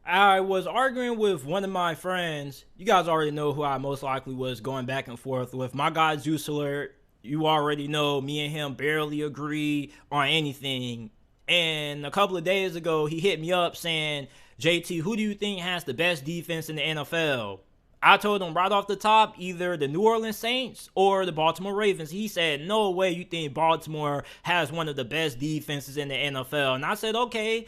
I was arguing with one of my friends. You guys already know who I most likely was going back and forth with. My guy Juice Alert. You already know me and him barely agree on anything. And a couple of days ago, he hit me up saying, JT, who do you think has the best defense in the NFL? I told him right off the top, either the New Orleans Saints or the Baltimore Ravens. He said, no way you think Baltimore has one of the best defenses in the NFL. And I said, okay,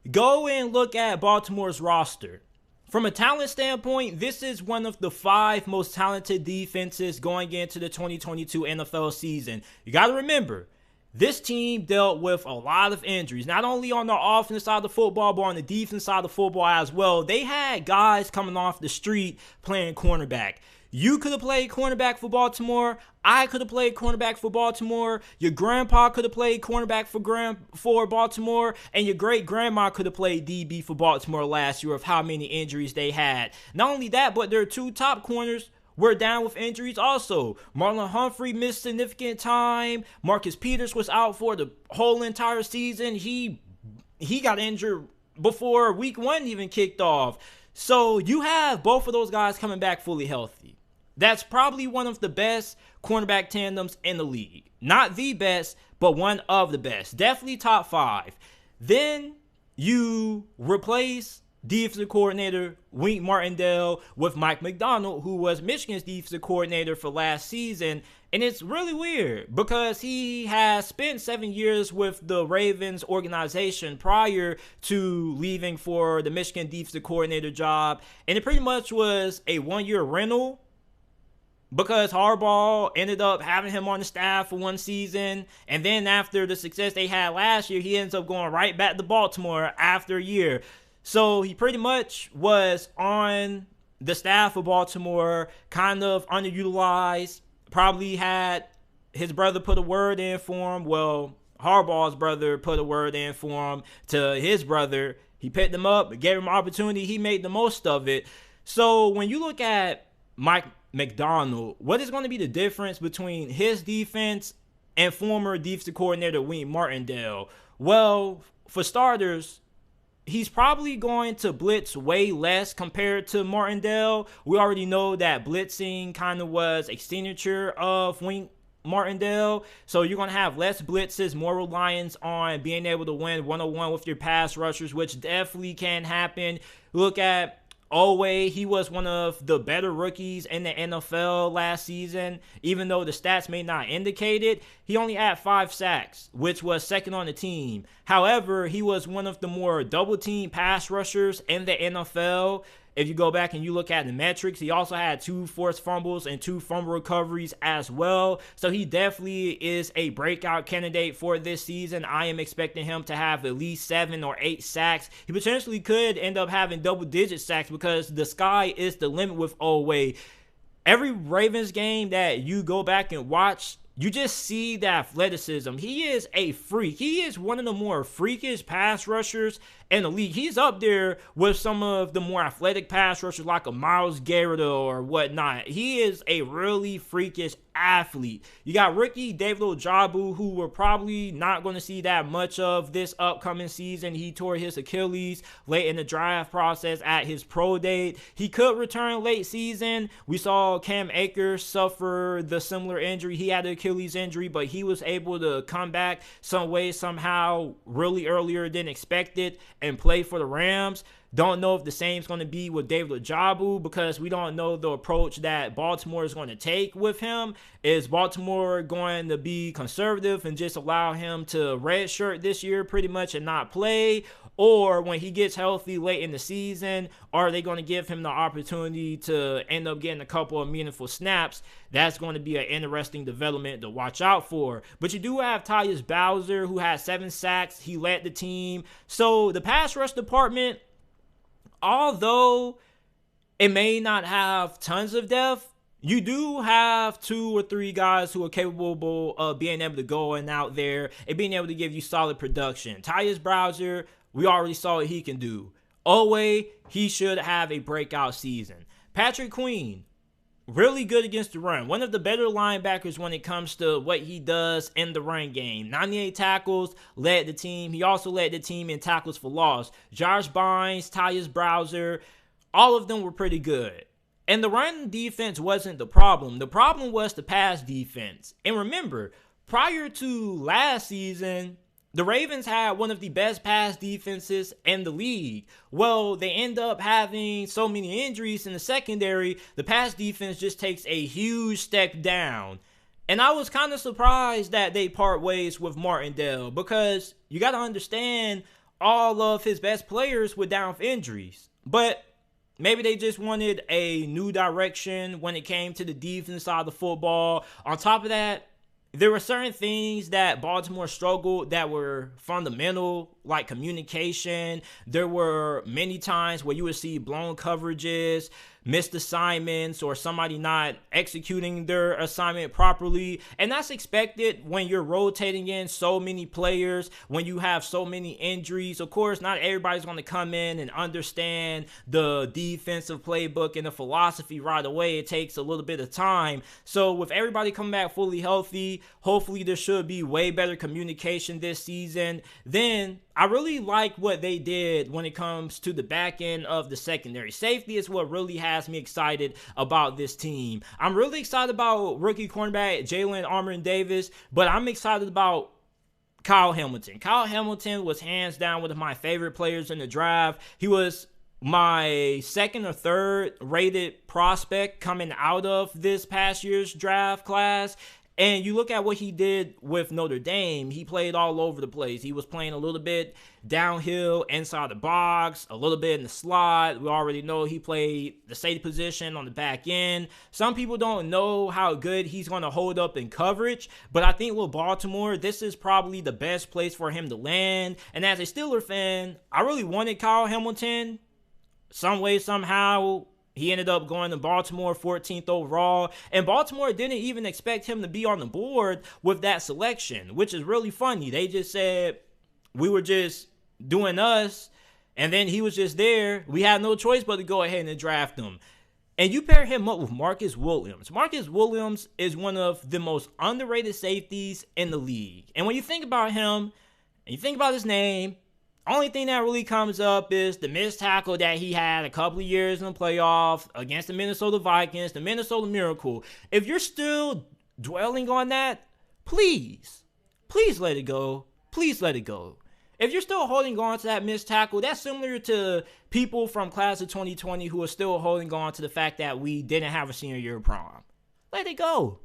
go and look at Baltimore's roster. From a talent standpoint, this is one of the 5 most talented defenses going into the 2022 NFL season. You got to remember, this team dealt with a lot of injuries, not only on the offensive side of the football, but on the defense side of the football as well. They had guys coming off the street playing cornerback. You could have played cornerback for Baltimore. I could have played cornerback for Baltimore. Your grandpa could have played cornerback for Baltimore. And your great-grandma could have played DB for Baltimore last year of how many injuries they had. Not only that, but their 2 top corners were down with injuries also. Marlon Humphrey missed significant time. Marcus Peters was out for the whole entire season. He got injured before week 1 even kicked off. So you have both of those guys coming back fully healthy. That's probably one of the best cornerback tandems in the league. Not the best, but one of the best. Definitely top 5. Then you replace defensive coordinator Wink Martindale with Mike MacDonald, who was Michigan's defensive coordinator for last season. And it's really weird because he has spent 7 years with the Ravens organization prior to leaving for the Michigan defensive coordinator job. And it pretty much was a 1-year rental, because Harbaugh ended up having him on the staff for 1 season. And then after the success they had last year, he ends up going right back to Baltimore after a year. So he pretty much was on the staff of Baltimore, kind of underutilized. Probably had his brother put a word in for him. Well, Harbaugh's brother put a word in for him to his brother. He picked him up, gave him opportunity. He made the most of it. So when you look at Mike MacDonald, what is going to be the difference between his defense and former defensive coordinator Wink Martindale? Well, for starters, he's probably going to blitz way less compared to Martindale. We already know that blitzing kind of was a signature of Wink Martindale. So you're going to have less blitzes, more reliance on being able to win 1-on-1 with your pass rushers, which definitely can happen. Look at Oweh, he was one of the better rookies in the NFL last season. Even though the stats may not indicate it, he only had 5 sacks, which was second on the team. However, he was one of the more double-team pass rushers in the NFL. If you go back and you look at the metrics, he also had 2 forced fumbles and 2 fumble recoveries as well. So he definitely is a breakout candidate for this season. I am expecting him to have at least 7 or 8 sacks. He potentially could end up having double-digit sacks because the sky is the limit with Oweh. Every Ravens game that you go back and watch, you just see the athleticism. He is a freak. He is one of the more freakish pass rushers in the league. He's up there with some of the more athletic pass rushers like a Myles Garrett or whatnot. He is a really freakish athlete. You got rookie David Ojabo, who we're probably not going to see that much of this upcoming season. He tore his Achilles late in the draft process at his pro date. He could return late season. We saw Cam Akers suffer the similar injury. He had an Achilles injury, but he was able to come back some way, somehow, really earlier than expected and play for the Rams. Don't know if the same is going to be with David Ojabo because we don't know the approach that Baltimore is going to take with him. Is Baltimore going to be conservative and just allow him to redshirt this year pretty much and not play? Or when he gets healthy late in the season, are they going to give him the opportunity to end up getting a couple of meaningful snaps? That's going to be an interesting development to watch out for. But you do have Tyus Bowser, who had 7 sacks. He led the team. So the pass rush department, although it may not have tons of depth, you do have 2 or 3 guys who are capable of being able to go and out there and being able to give you solid production. Tyus Bowser, we already saw what he can do. Oweh, he should have a breakout season. Patrick Queen, really good against the run. One of the better linebackers when it comes to what he does in the run game. 98 tackles, led the team. He also led the team in tackles for loss. Josh Bynes, Tyus Browser, all of them were pretty good. And the run defense wasn't the problem. The problem was the pass defense. And remember, prior to last season, the Ravens had one of the best pass defenses in the league. Well, they end up having so many injuries in the secondary, the pass defense just takes a huge step down. And I was kind of surprised that they part ways with Martindale, because you got to understand all of his best players were down for injuries. But maybe they just wanted a new direction when it came to the defense side of the football. On top of that, there were certain things that Baltimore struggled that were fundamental, like communication. There were many times where you would see blown coverages, missed assignments, or somebody not executing their assignment properly. And that's expected when you're rotating in so many players, when you have so many injuries. Of course, not everybody's going to come in and understand the defensive playbook and the philosophy right away. It takes a little bit of time. So with everybody coming back fully healthy, hopefully there should be way better communication this season. Then I really like what they did when it comes to the back end of the secondary. Safety is what really has me excited about this team. I'm really excited about rookie cornerback Jalen Armour-Davis, but I'm excited about Kyle Hamilton. Kyle Hamilton was hands down one of my favorite players in the draft. He was my second or third rated prospect coming out of this past year's draft class. And you look at what he did with Notre Dame, he played all over the place. He was playing a little bit downhill, inside the box, a little bit in the slot. We already know he played the safety position on the back end. Some people don't know how good he's going to hold up in coverage, but I think with Baltimore, this is probably the best place for him to land. And as a Steeler fan, I really wanted Kyle Hamilton. Some way, somehow, he ended up going to Baltimore 14th overall, and Baltimore didn't even expect him to be on the board with that selection, which is really funny. They just said we were just doing us, and then he was just there. We had no choice but to go ahead and draft him. And you pair him up with Marcus Williams. Marcus Williams is one of the most underrated safeties in the league. And when you think about him, and you think about his name, only thing that really comes up is the missed tackle that he had a couple of years in the playoffs against the Minnesota Vikings, the Minnesota Miracle. If you're still dwelling on that, please let it go. Please let it go. If you're still holding on to that missed tackle, that's similar to people from class of 2020 who are still holding on to the fact that we didn't have a senior year prom. Let it go.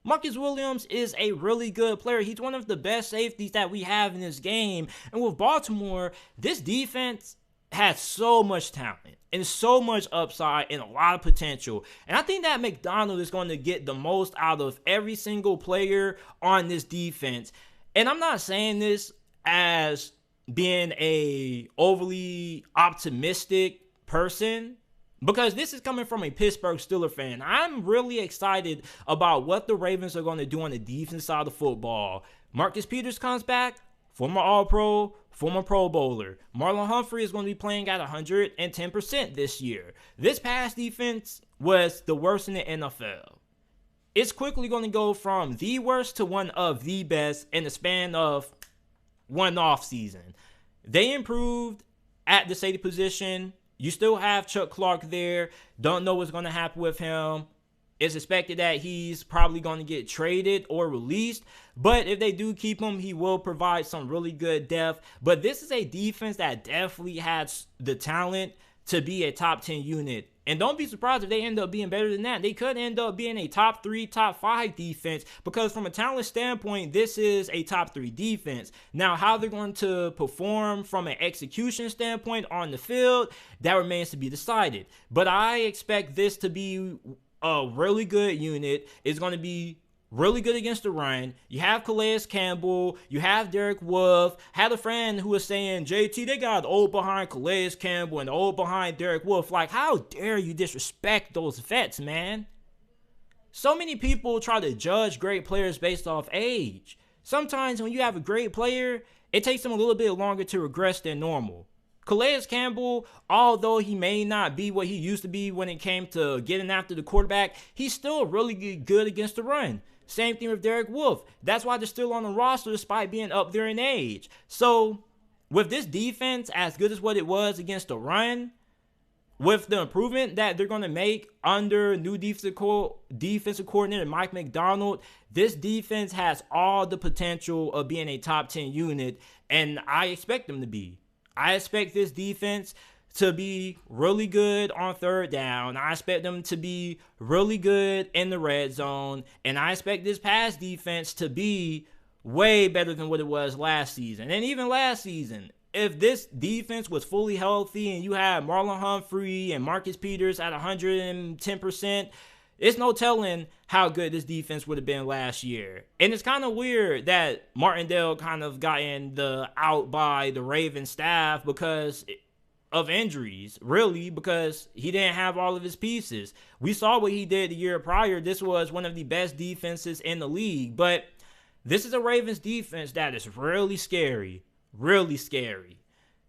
Marcus Williams is a really good player. He's one of the best safeties that we have in this game. And with Baltimore, this defense has so much talent and so much upside and a lot of potential. And I think that Mcdonald is going to get the most out of every single player on this defense. And I'm not saying this as being a overly optimistic person, because this is coming from a Pittsburgh Steelers fan. I'm really excited about what the Ravens are going to do on the defense side of the football. Marcus Peters comes back, former All-Pro, former Pro Bowler. Marlon Humphrey is going to be playing at 110% this year. This pass defense was the worst in the NFL. It's quickly going to go from the worst to one of the best in the span of one offseason. They improved at the safety position. You still have Chuck Clark there. Don't know what's going to happen with him. It's expected that he's probably going to get traded or released. But if they do keep him, he will provide some really good depth. But this is a defense that definitely has the talent to be a top 10 unit. And don't be surprised if they end up being better than that. They could end up being a top 3, top 5 defense, because from a talent standpoint, this is a top 3 defense. Now, how they're going to perform from an execution standpoint on the field, that remains to be decided. But I expect this to be a really good unit. It's going to be really good against the run. You have Calais Campbell. You have Derek Wolfe. Had a friend who was saying, JT, they got old behind Calais Campbell and old behind Derek Wolfe. Like, how dare you disrespect those vets, man? So many people try to judge great players based off age. Sometimes when you have a great player, it takes them a little bit longer to regress than normal. Calais Campbell, although he may not be what he used to be when it came to getting after the quarterback, he's still really good against the run. Same thing with Derek Wolfe. That's why they're still on the roster despite being up there in age. So with this defense, as good as what it was against the run, with the improvement that they're going to make under new defensive coordinator Mike MacDonald, this defense has all the potential of being a top 10 unit, and I expect them to be. I expect this defense to be really good on third down. I expect them to be really good in the red zone, and I expect this pass defense to be way better than what it was last season. And even last season, if this defense was fully healthy and you had Marlon Humphrey and Marcus Peters at 110%, it's no telling how good this defense would have been last year. And it's kind of weird that Martindale kind of got out by the Ravens staff because of injuries, really, because he didn't have all of his pieces. We saw what he did the year prior. This was one of the best defenses in the league, but this is a Ravens defense that is really scary. Really scary.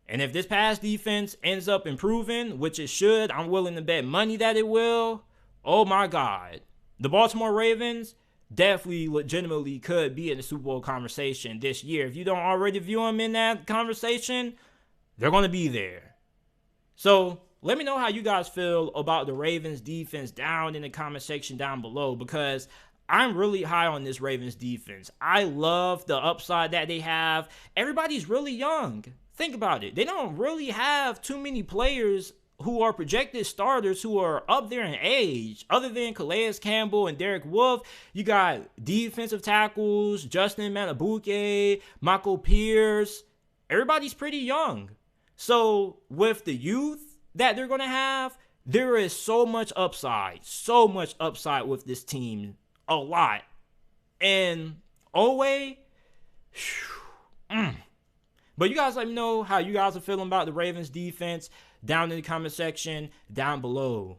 And if this pass defense ends up improving, which it should, I'm willing to bet money that it will. Oh my God. The Baltimore Ravens definitely legitimately could be in the Super Bowl conversation this year. If you don't already view them in that conversation, they're going to be there. So let me know how you guys feel about the Ravens defense down in the comment section down below, because I'm really high on this Ravens defense. I love the upside that they have. Everybody's really young. Think about it. They don't really have too many players who are projected starters who are up there in age. Other than Calais Campbell and Derek Wolfe, you got defensive tackles, Justin Matabuke, Michael Pierce. Everybody's pretty young. So with the youth that they're going to have, there is so much upside with this team. A lot. And Owe, But you guys let me know how you guys are feeling about the Ravens defense down in the comment section down below.